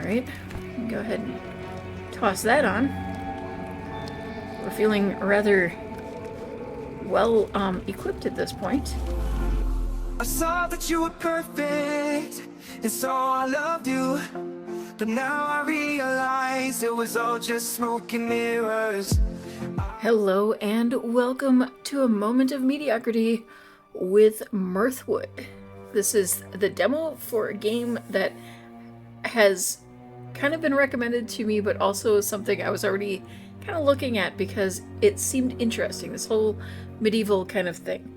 Alright, go ahead and toss that on. We're feeling rather well equipped at this point. I saw that you were perfect, and so I loved you. But now I realize it was all just smoke and mirrors. Hello and welcome to a moment of mediocrity with Mirthwood. This is the demo for a game that has kind of been recommended to me, but also something I was already kind of looking at because it seemed interesting, this whole medieval kind of thing.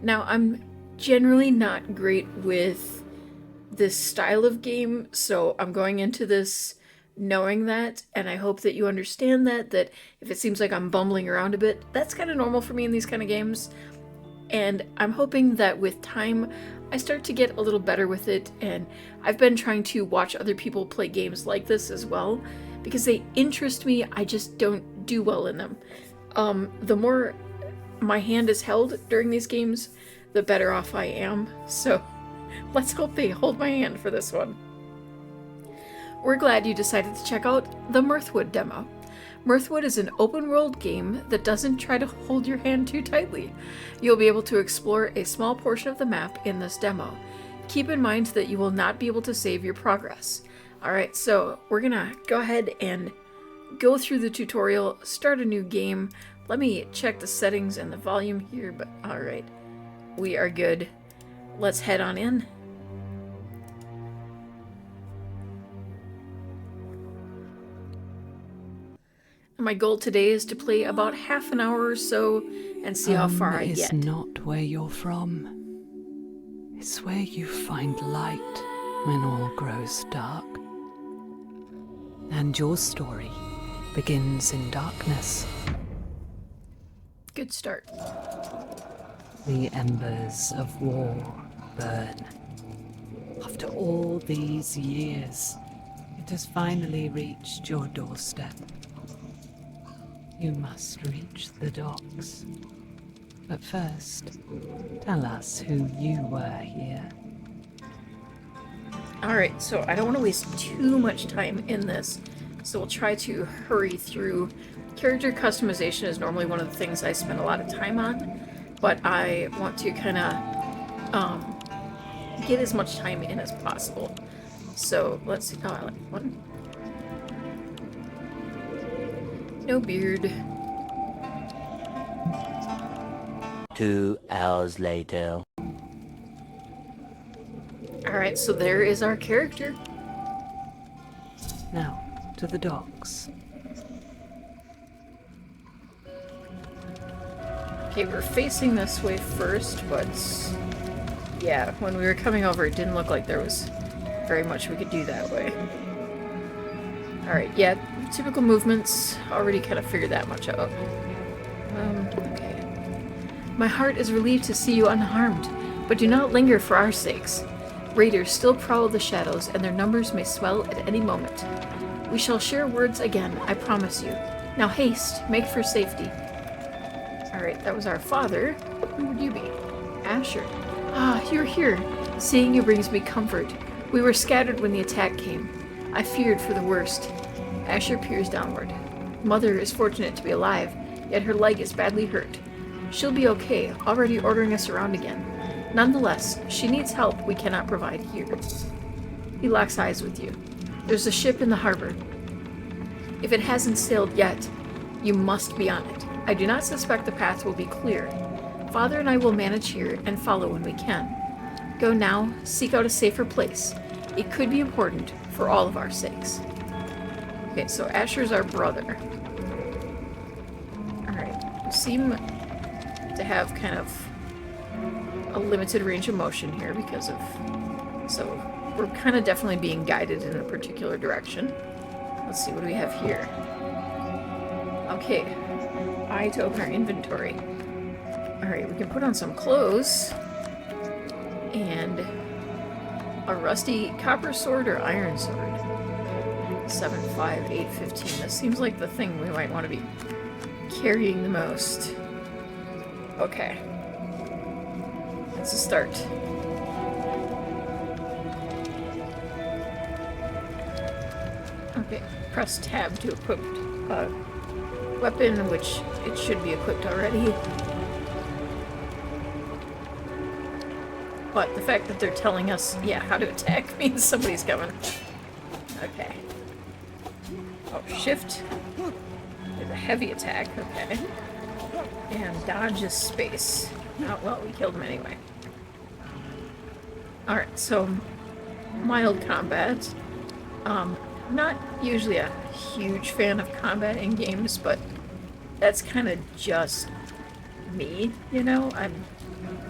Now, I'm generally not great with this style of game, so I'm going into this knowing that, and I hope that you understand that if it seems like I'm bumbling around a bit, that's kind of normal for me in these kind of games. And I'm hoping that with time, I start to get a little better with it, and I've been trying to watch other people play games like this as well, because they interest me, I just don't do well in them. The more my hand is held during these games, the better off I am, so let's hope they hold my hand for this one. We're glad you decided to check out the Mirthwood demo. Mirthwood is an open-world game that doesn't try to hold your hand too tightly. You'll be able to explore a small portion of the map in this demo. Keep in mind that you will not be able to save your progress. Alright, so we're gonna go ahead and go through the tutorial, start a new game. Let me check the settings and the volume here, but alright, we are good. Let's head on in. My goal today is to play about half an hour or so and see how far I get. It's not where you're from. It's where you find light when all grows dark. And your story begins in darkness. Good start. The embers of war burn. After all these years, it has finally reached your doorstep. You must reach the docks. But first, tell us who you were here. Alright, so I don't want to waste too much time in this, so we'll try to hurry through. Character customization is normally one of the things I spend a lot of time on, but I want to kind of get as much time in as possible. So let's see. Oh, I like one. No beard. 2 hours later. Alright, so there is our character. Now, to the docks. Okay, we're facing this way first, but yeah, when we were coming over, it didn't look like there was very much we could do that way. Alright, yeah, typical movements, already kind of figured that much out. Okay. My heart is relieved to see you unharmed, but do not linger for our sakes. Raiders still prowl the shadows, and their numbers may swell at any moment. We shall share words again, I promise you. Now haste, make for safety. Alright, that was our father. Who would you be? Asher. Ah, you're here. Seeing you brings me comfort. We were scattered when the attack came. I feared for the worst. Asher peers downward. Mother is fortunate to be alive, yet her leg is badly hurt. She'll be okay, already ordering us around again. Nonetheless, she needs help we cannot provide here. He locks eyes with you. There's a ship in the harbor. If it hasn't sailed yet, you must be on it. I do not suspect the path will be clear. Father and I will manage here and follow when we can. Go now, seek out a safer place. It could be important for all of our sakes. Okay, so Asher's our brother. Alright, we seem to have kind of a limited range of motion here because of... So, we're kind of definitely being guided in a particular direction. Let's see, what do we have here? Okay, I to open our inventory. Alright, we can put on some clothes. And a rusty copper sword or iron sword. 7, 5, 8, 15. This seems like the thing we might want to be carrying the most. Okay. That's a start. Okay, press tab to equip weapon, which it should be equipped already. But the fact that they're telling us, yeah, how to attack means somebody's coming. Okay. Oh, shift is a heavy attack, okay. And dodge is space. Oh, well, we killed him anyway. Alright, so mild combat. Not usually a huge fan of combat in games, but that's kind of just me, you know?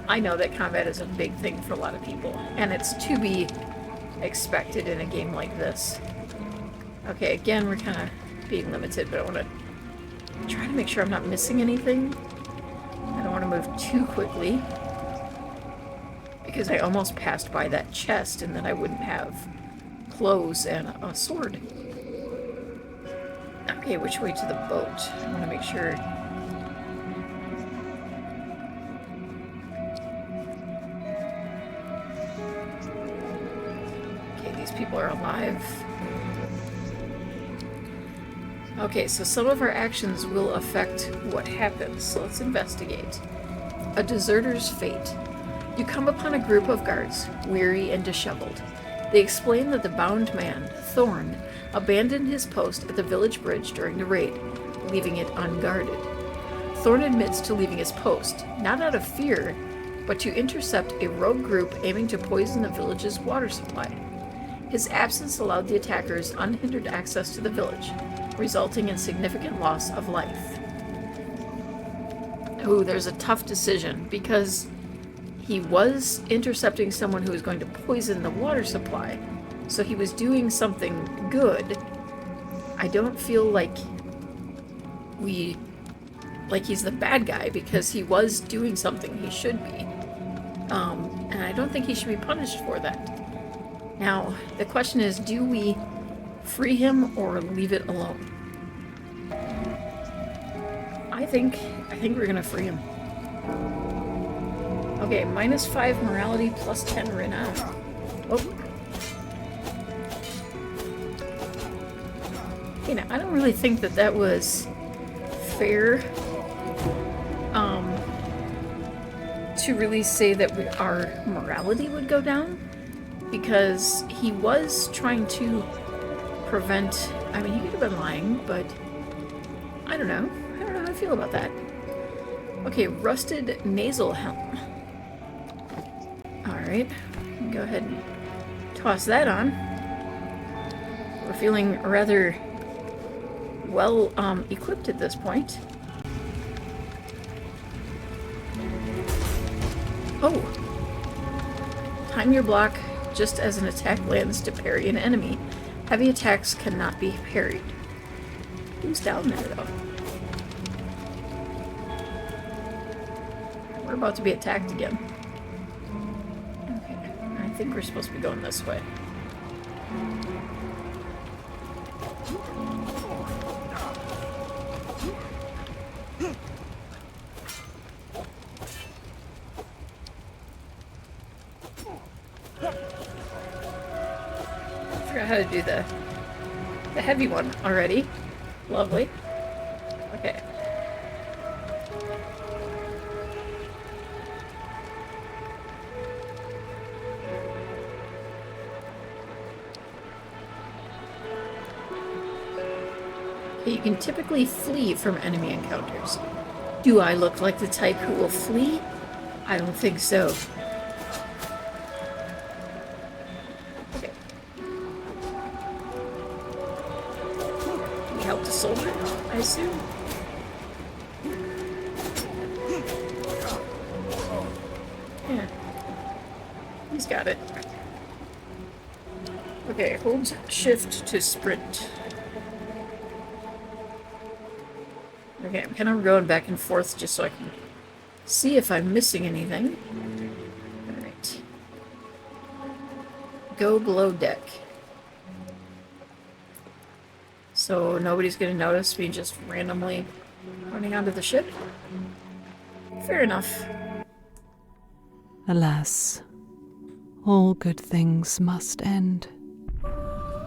I know that combat is a big thing for a lot of people, and it's to be expected in a game like this. Okay, again, we're kind of being limited, but I want to try to make sure I'm not missing anything. I don't want to move too quickly, because I almost passed by that chest, and then I wouldn't have clothes and a sword. Okay, which way to the boat? I want to make sure. Okay, these people are alive. Okay, so some of our actions will affect what happens, so let's investigate. A deserter's fate. You come upon a group of guards, weary and disheveled. They explain that the bound man, Thorn, abandoned his post at the village bridge during the raid, leaving it unguarded. Thorn admits to leaving his post, not out of fear, but to intercept a rogue group aiming to poison the village's water supply. His absence allowed the attackers unhindered access to the village, resulting in significant loss of life. Ooh, there's a tough decision, because he was intercepting someone who was going to poison the water supply, so he was doing something good. I don't feel like he's the bad guy, because he was doing something he should be. And I don't think he should be punished for that. Now, the question is, do we free him or leave it alone? I think we're gonna free him. Okay, -5 morality, +10 renown. Oh. You know, I don't really think that was fair. To really say that our morality would go down, because he was trying to prevent. I mean, he could have been lying, but I don't know. I don't know how I feel about that. Okay, rusted nasal helm. Alright, go ahead and toss that on. We're feeling rather well equipped at this point. Oh! Time your block just as an attack lands to parry an enemy. Heavy attacks cannot be parried. Who's down there, though? We're about to be attacked again. Okay, I think we're supposed to be going this way. I forgot how to do the heavy one already. Lovely. Okay. You can typically flee from enemy encounters. Do I look like the type who will flee? I don't think so. Okay. We help the soldier, I assume? Yeah. He's got it. Okay, hold shift to sprint. Okay, I'm kind of going back and forth just so I can see if I'm missing anything. Alright. Go below deck. So nobody's going to notice me just randomly running onto the ship? Fair enough. Alas, all good things must end.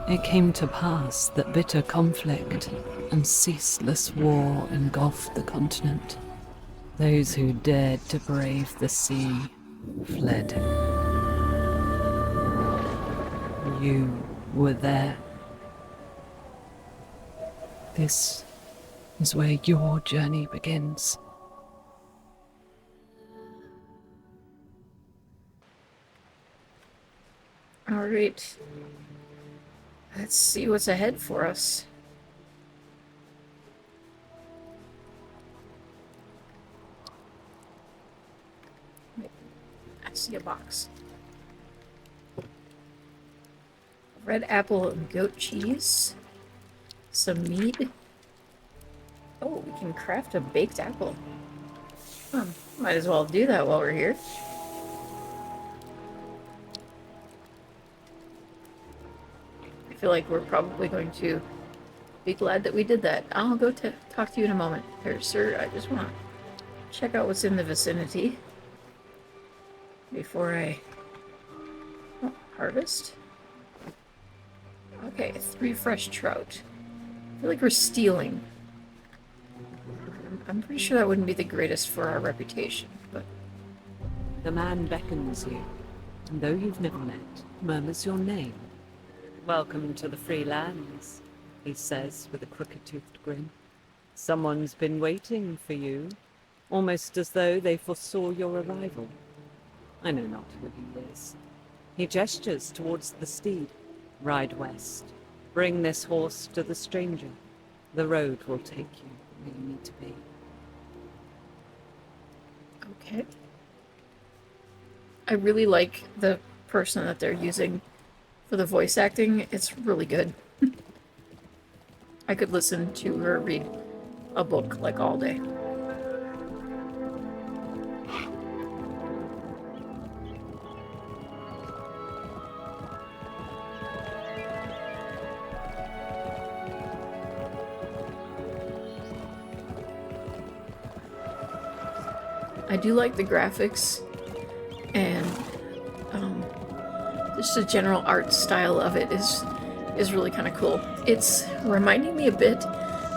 It came to pass that bitter conflict and ceaseless war engulfed the continent. Those who dared to brave the sea fled. You were there. This is where your journey begins. All right. Let's see what's ahead for us. Wait, I see a box. Red apple and goat cheese. Some mead. Oh, we can craft a baked apple. Might as well do that while we're here. I feel like we're probably going to be glad that we did that. I'll go talk to you in a moment. Here, sir, I just want to check out what's in the vicinity before I harvest. Okay, 3 fresh trout. I feel like we're stealing. I'm pretty sure that wouldn't be the greatest for our reputation, but... The man beckons you, and though you've never met, murmurs your name. Welcome to the free lands, he says with a crooked-toothed grin. Someone's been waiting for you, almost as though they foresaw your arrival. I know not who he is. He gestures towards the steed. Ride west. Bring this horse to the stranger. The road will take you where you need to be. Okay. I really like the person that they're using for the voice acting. It's really good. I could listen to her read a book like all day. I do like the graphics and just the general art style of it is really kind of cool. It's reminding me a bit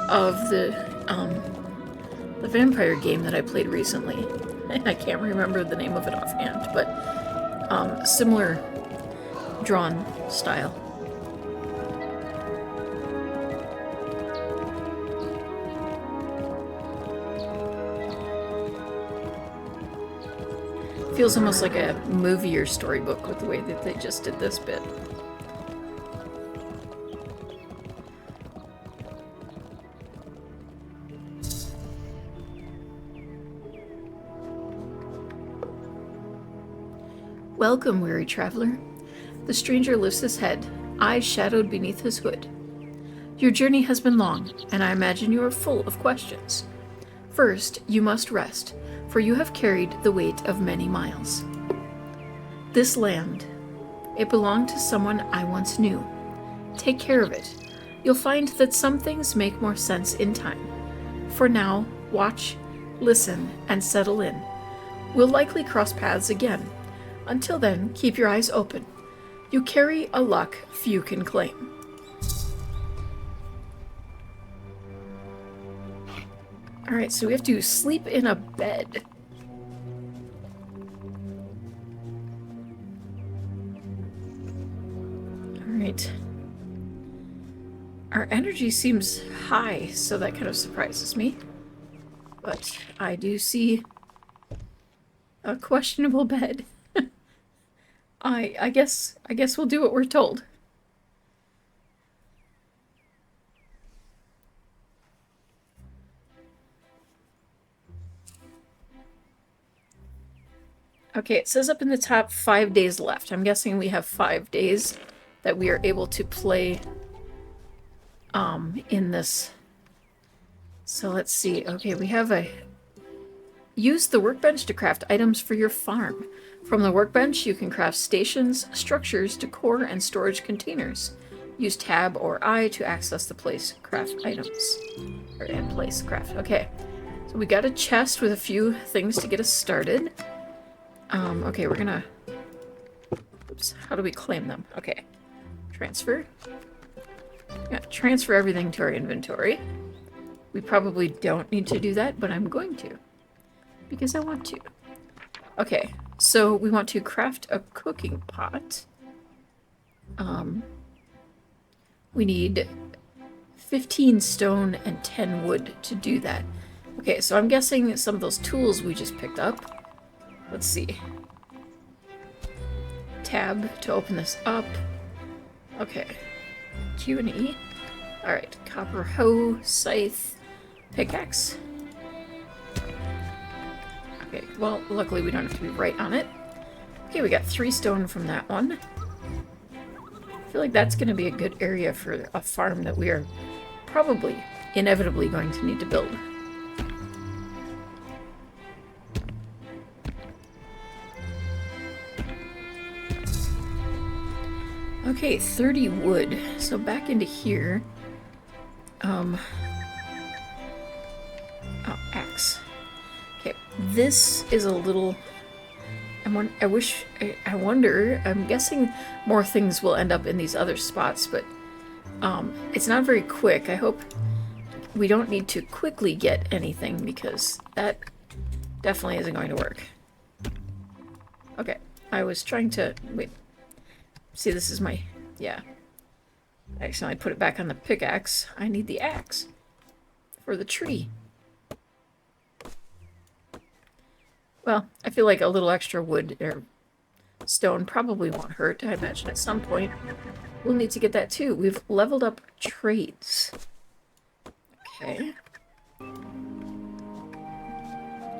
of the vampire game that I played recently. I can't remember the name of it offhand, but similar drawn style. Feels almost like a movie or storybook with the way that they just did this bit. Welcome, weary traveler. The stranger lifts his head, eyes shadowed beneath his hood. Your journey has been long, and I imagine you are full of questions. First, you must rest, for you have carried the weight of many miles. This land, it belonged to someone I once knew. Take care of it. You'll find that some things make more sense in time. For now, watch, listen, and settle in. We'll likely cross paths again. Until then, keep your eyes open. You carry a luck few can claim. Alright, so we have to sleep in a bed. Alright. Our energy seems high, so that kind of surprises me. But I do see a questionable bed. I guess we'll do what we're told. Okay, it says up in the top 5 days left. I'm guessing we have 5 days that we are able to play in this. So let's see. Okay, we have a use the workbench to craft items for your farm. From the workbench, you can craft stations, structures, decor, and storage containers. Use tab or I to access the place craft items. And place craft. Okay, so we got a chest with a few things to get us started. Okay, we're gonna... Oops, how do we claim them? Okay. Transfer. Yeah, transfer everything to our inventory. We probably don't need to do that, but I'm going to. Because I want to. Okay, so we want to craft a cooking pot. We need 15 stone and 10 wood to do that. Okay, so I'm guessing some of those tools we just picked up. Let's see. Tab to open this up. Okay. Q and E. Alright, copper hoe, scythe, pickaxe. Okay, well, luckily we don't have to be right on it. Okay, we got 3 stone from that one. I feel like that's going to be a good area for a farm that we are probably, inevitably going to need to build. Okay, 30 wood. So back into here. Oh, axe. Okay, this is a little... I wonder, I'm guessing more things will end up in these other spots, but it's not very quick. I hope we don't need to quickly get anything, because that definitely isn't going to work. Okay, I was trying to... Wait. See, this is my... Yeah. I accidentally put it back on the pickaxe. I need the axe for the tree. Well, I feel like a little extra wood or stone probably won't hurt. I imagine at some point we'll need to get that too. We've leveled up trades. Okay.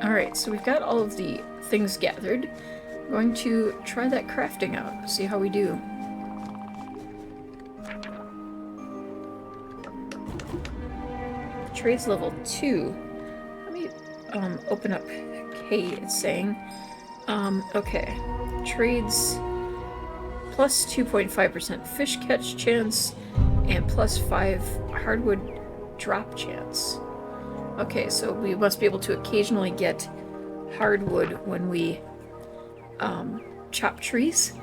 Alright, so we've got all of the things gathered. I'm going to try that crafting out, see how we do. Trades level 2. Let me open up K, it's saying. Okay. Trades plus 2.5% fish catch chance and plus 5 hardwood drop chance. Okay, so we must be able to occasionally get hardwood when we chop trees.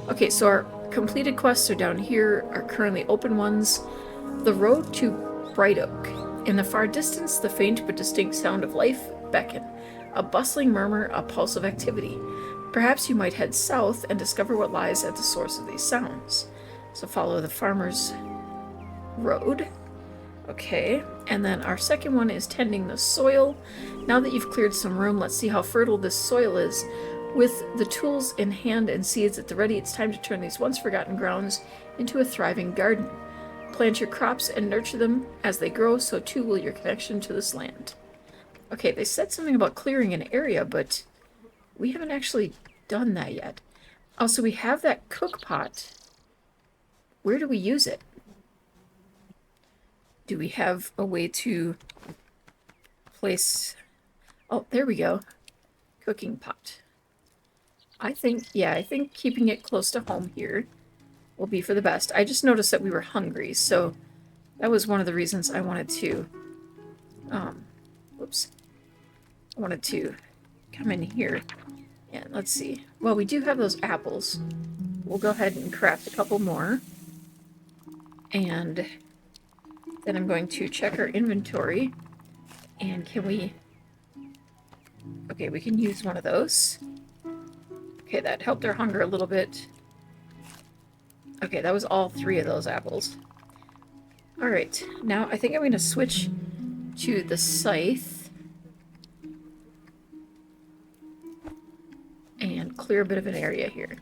Okay, so our completed quests are down here, our currently open ones. The road to Bright Oak. In the far distance, the faint but distinct sound of life beckon. A bustling murmur, a pulse of activity. Perhaps you might head south and discover what lies at the source of these sounds. So follow the farmer's road. Okay, and then our second one is tending the soil. Now that you've cleared some room, let's see how fertile this soil is. With the tools in hand and seeds at the ready, it's time to turn these once forgotten grounds into a thriving garden. Plant your crops and nurture them. As they grow, so too will your connection to this land. Okay, they said something about clearing an area, but we haven't actually done that yet. Also, we have that cook pot. Where do we use it? Do we have a way to place... Oh, there we go. Cooking pot. I think keeping it close to home here will be for the best. I just noticed that we were hungry, so that was one of the reasons I wanted to... whoops. I wanted to come in here. And let's see. Well, we do have those apples. We'll go ahead and craft a couple more. And then I'm going to check our inventory. And can we... Okay, we can use one of those. Okay, that helped our hunger a little bit. Okay, that was all 3 of those apples. Alright, now I think I'm going to switch to the scythe. And clear a bit of an area here.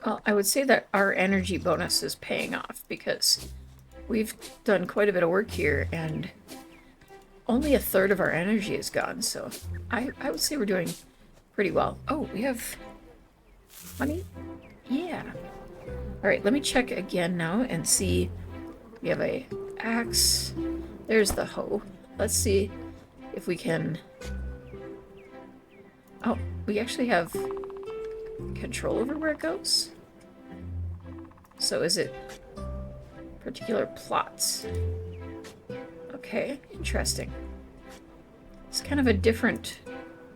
Well, I would say that our energy bonus is paying off because we've done quite a bit of work here and only 1/3 of our energy is gone, so I would say we're doing pretty well. Oh, we have honey? Yeah. Alright, let me check again now and see. We have a axe. There's the hoe. Let's see if we can... Oh, we actually have control over where it goes. So is it particular plots? Okay, interesting. It's kind of a different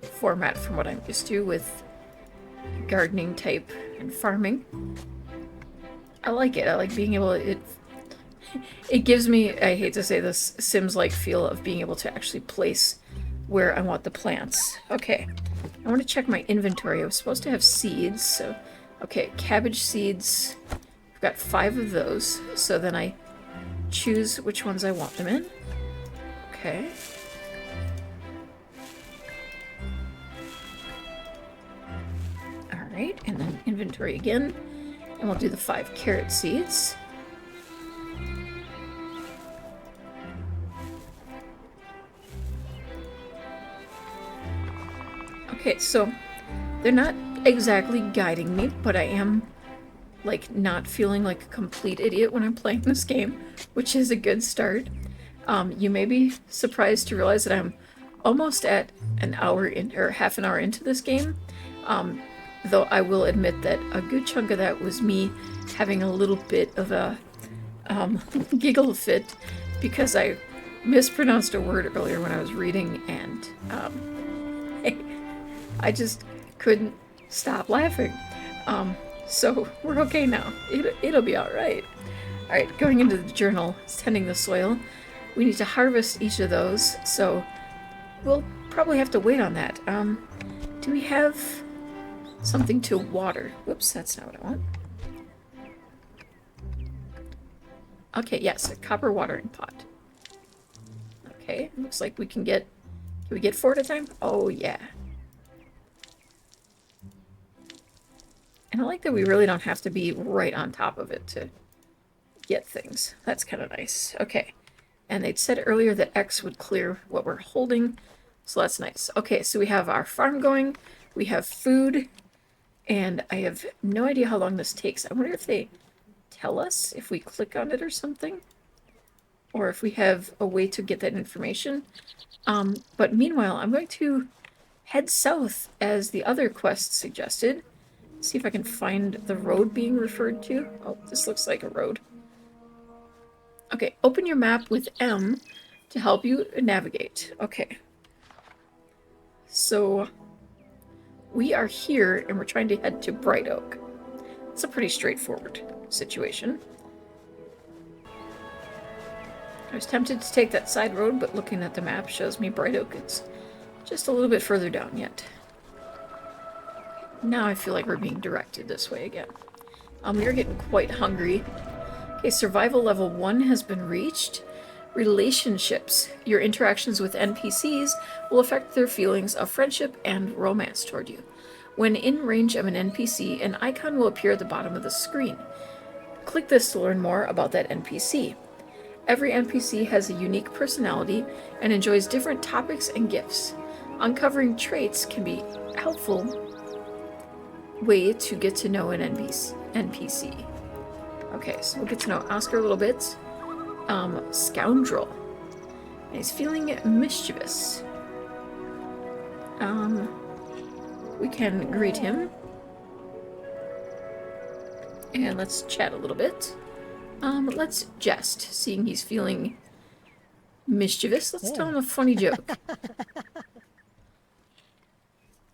format from what I'm used to with gardening type and farming. I like it. I like being able to, it gives me, I hate to say this, Sims-like feel of being able to actually place where I want the plants. Okay, I want to check my inventory. I was supposed to have seeds, so okay, cabbage seeds. I've got 5 of those, so then I choose which ones I want them in. Okay. Alright, and then inventory again. And we'll do the 5 carrot seeds. Okay, so they're not exactly guiding me, but I am like not feeling like a complete idiot when I'm playing this game, which is a good start. You may be surprised to realize that I'm almost at an hour in, or half an hour into this game. Though I will admit that a good chunk of that was me having a little bit of a giggle fit because I mispronounced a word earlier when I was reading, and I just couldn't stop laughing. So we're okay now. It'll be alright. Alright, going into the journal, tending the soil. We need to harvest each of those, so we'll probably have to wait on that. Do we have something to water? Whoops, that's not what I want. Okay, yes, a copper watering pot. Okay, looks like we can get... Can we get 4 at a time? Oh, yeah. And I like that we really don't have to be right on top of it to get things. That's kind of nice. Okay. And they'd said earlier that X would clear what we're holding, so that's nice. Okay, so we have our farm going, we have food, and I have no idea how long this takes. I wonder if they tell us if we click on it or something, or if we have a way to get that information. But meanwhile, I'm going to head south as the other quest suggested. See if I can find the road being referred to. Oh, this looks like a road. Okay, open your map with M to help you navigate. Okay. So, we are here and we're trying to head to Bright Oak. It's a pretty straightforward situation. I was tempted to take that side road, but looking at the map shows me Bright Oak is just a little bit further down yet. Now I feel like we're being directed this way again. We are getting quite hungry. Okay, survival level 1 has been reached. Relationships. Your interactions with NPCs will affect their feelings of friendship and romance toward you. When in range of an NPC, an icon will appear at the bottom of the screen. Click this to learn more about that NPC. Every NPC has a unique personality and enjoys different topics and gifts. Uncovering traits can be a helpful way to get to know an NPC. Okay, so we'll get to know Oscar a little bit. Scoundrel. And he's feeling mischievous. We can greet him. And let's chat a little bit. Let's jest, seeing he's feeling mischievous. Let's tell him a funny joke.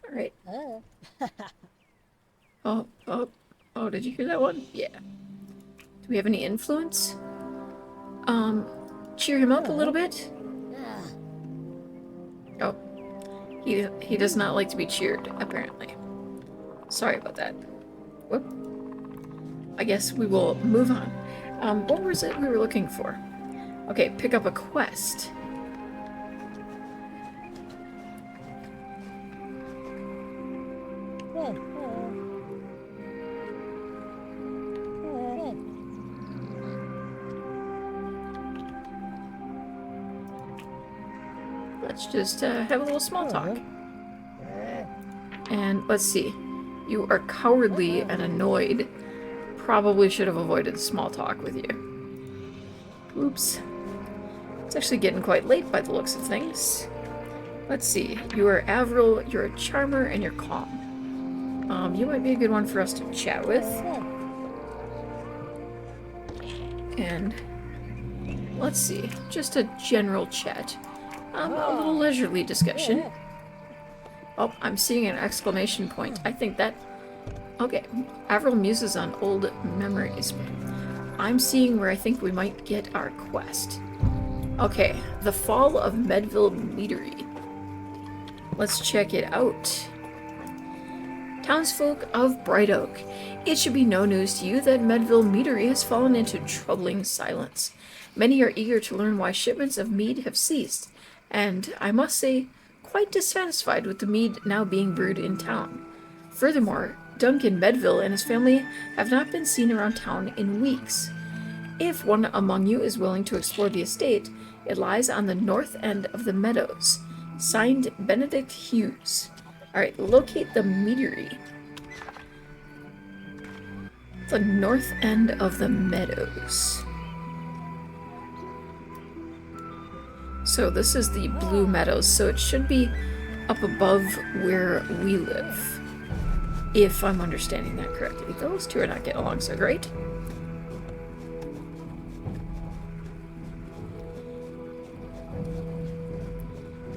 Alright. Oh, did you hear that one? Yeah. Do we have any influence? Cheer him up a little bit? Oh. He does not like to be cheered, apparently. Sorry about that. Whoop. I guess we will move on. What was it we were looking for? Okay, pick up a quest. Let's just have a little small talk. And let's see. You are cowardly and annoyed. Probably should have avoided small talk with you. Oops. It's actually getting quite late by the looks of things. Let's see. You are Avril, you're a charmer, and you're calm. You might be a good one for us to chat with. And let's see. Just a general chat. A little leisurely discussion. Oh, I'm seeing an exclamation point. I think that... Okay, Avril muses on old memories. I'm seeing where I think we might get our quest. Okay, the Fall of Medville Meadery. Let's check it out. Townsfolk of Bright Oak, it should be no news to you that Medville Meadery has fallen into troubling silence. Many are eager to learn why shipments of mead have ceased, and, I must say, quite dissatisfied with the mead now being brewed in town. Furthermore, Duncan Medville and his family have not been seen around town in weeks. If one among you is willing to explore the estate, it lies on the north end of the meadows. Signed, Benedict Hughes. Alright, locate the meadery. The north end of the meadows. So this is the Blue Meadows, so it should be up above where we live. If I'm understanding that correctly. Those two are not getting along so great.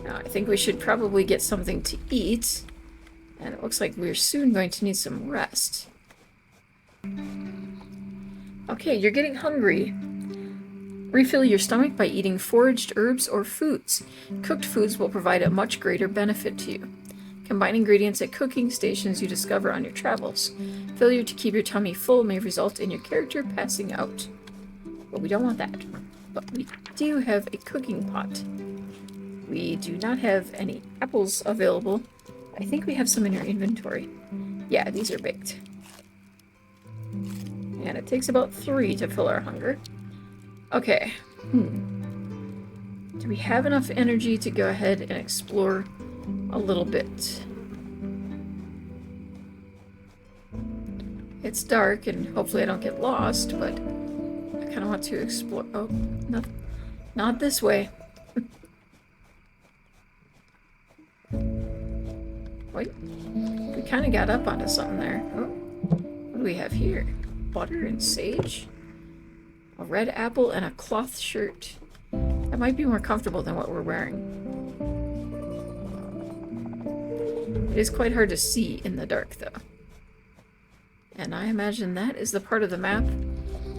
Now, I think we should probably get something to eat. And it looks like we're soon going to need some rest. Okay, you're getting hungry. Refill your stomach by eating foraged herbs or foods. Cooked foods will provide a much greater benefit to you. Combine ingredients at cooking stations you discover on your travels. Failure to keep your tummy full may result in your character passing out. But we don't want that. But we do have a cooking pot. We do not have any apples available. I think we have some in our inventory. Yeah, these are baked. And it takes about 3 to fill our hunger. Okay. Do we have enough energy to go ahead and explore a little bit? It's dark, and hopefully I don't get lost, but I kind of want to explore. Oh, not this way. Wait, we kind of got up onto something there. Oh, what do we have here? Butter and sage? A red apple and a cloth shirt. That might be more comfortable than what we're wearing. It is quite hard to see in the dark, though. And I imagine that is the part of the map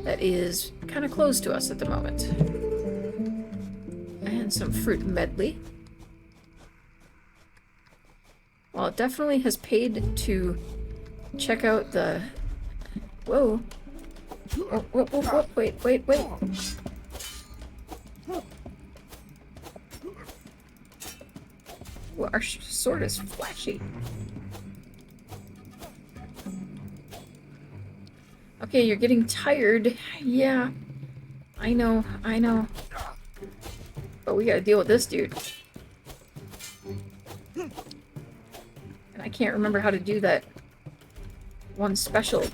that is kind of closed to us at the moment. And some fruit medley. Well, it definitely has paid to check out the... Whoa. Oh, wait. Well, our sword is flashy. Okay, you're getting tired. Yeah. I know. But we gotta deal with this dude. And I can't remember how to do that one special.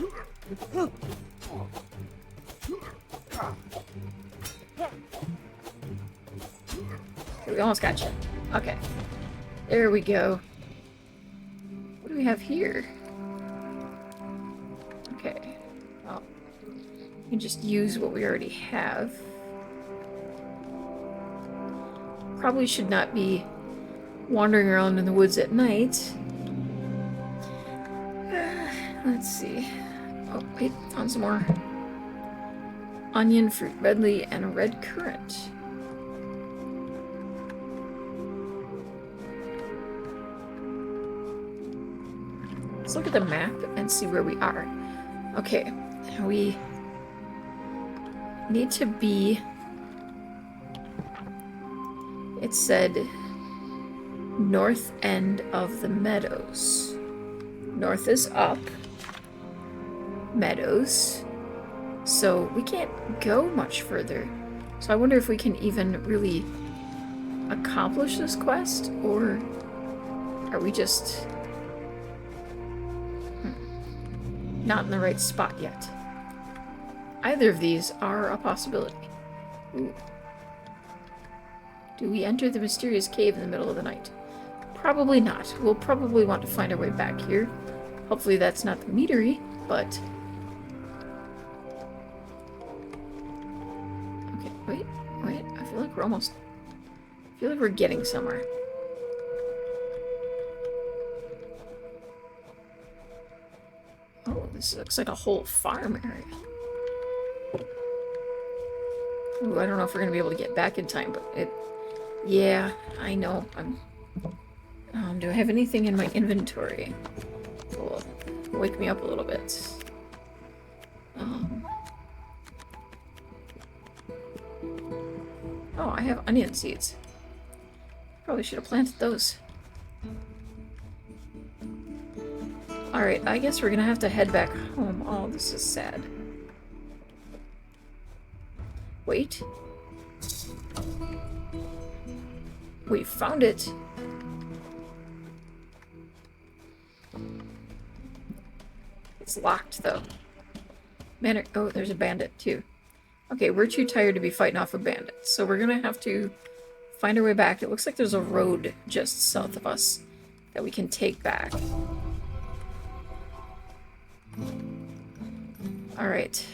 We almost got you. Okay. There we go. What do we have here? Okay. Well, we can just use what we already have. Probably should not be wandering around in the woods at night. Let's see. Oh, wait, found some more. Onion, fruit medley, and a red currant. Let's look at the map and see where we are. Okay, we need to be... It said north end of the meadows. North is up. Meadows. So we can't go much further. So I wonder if we can even really accomplish this quest, or are we just not in the right spot yet? Either of these are a possibility. Ooh. Do we enter the mysterious cave in the middle of the night? Probably not. We'll probably want to find our way back here. Hopefully that's not the meadery, but... Okay, wait. I feel like we're almost... I feel like we're getting somewhere. Oh, this looks like a whole farm area. Ooh, I don't know if we're gonna be able to get back in time, but it... Yeah, I know. Do I have anything in my inventory? Will wake me up a little bit. Oh, I have onion seeds. Probably should have planted those. Alright, I guess we're gonna have to head back home. Oh, this is sad. Wait. We found it! It's locked, though. Man, oh, there's a bandit, too. Okay, we're too tired to be fighting off a bandit, so we're gonna have to find our way back. It looks like there's a road just south of us that we can take back. Alright.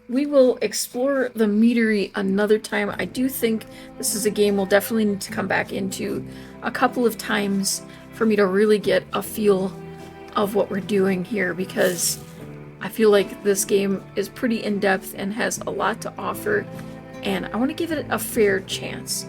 We will explore the meadery another time. I do think this is a game we'll definitely need to come back into a couple of times for me to really get a feel of what we're doing here, because I feel like this game is pretty in-depth and has a lot to offer, and I want to give it a fair chance.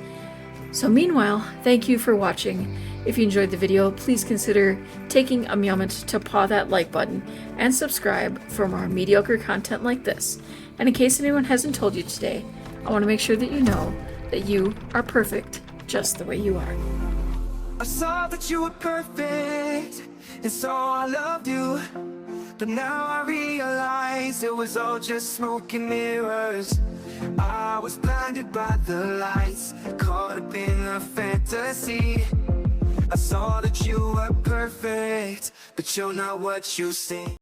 So meanwhile, thank you for watching. If you enjoyed the video, please consider taking a moment to paw that like button and subscribe for more mediocre content like this. And in case anyone hasn't told you today, I want to make sure that you know that you are perfect just the way you are. I saw that you were perfect, and so I loved you. But now I realize it was all just smoke and mirrors. I was blinded by the lights, caught up in a fantasy. I saw that you were perfect, but you're not what you seem.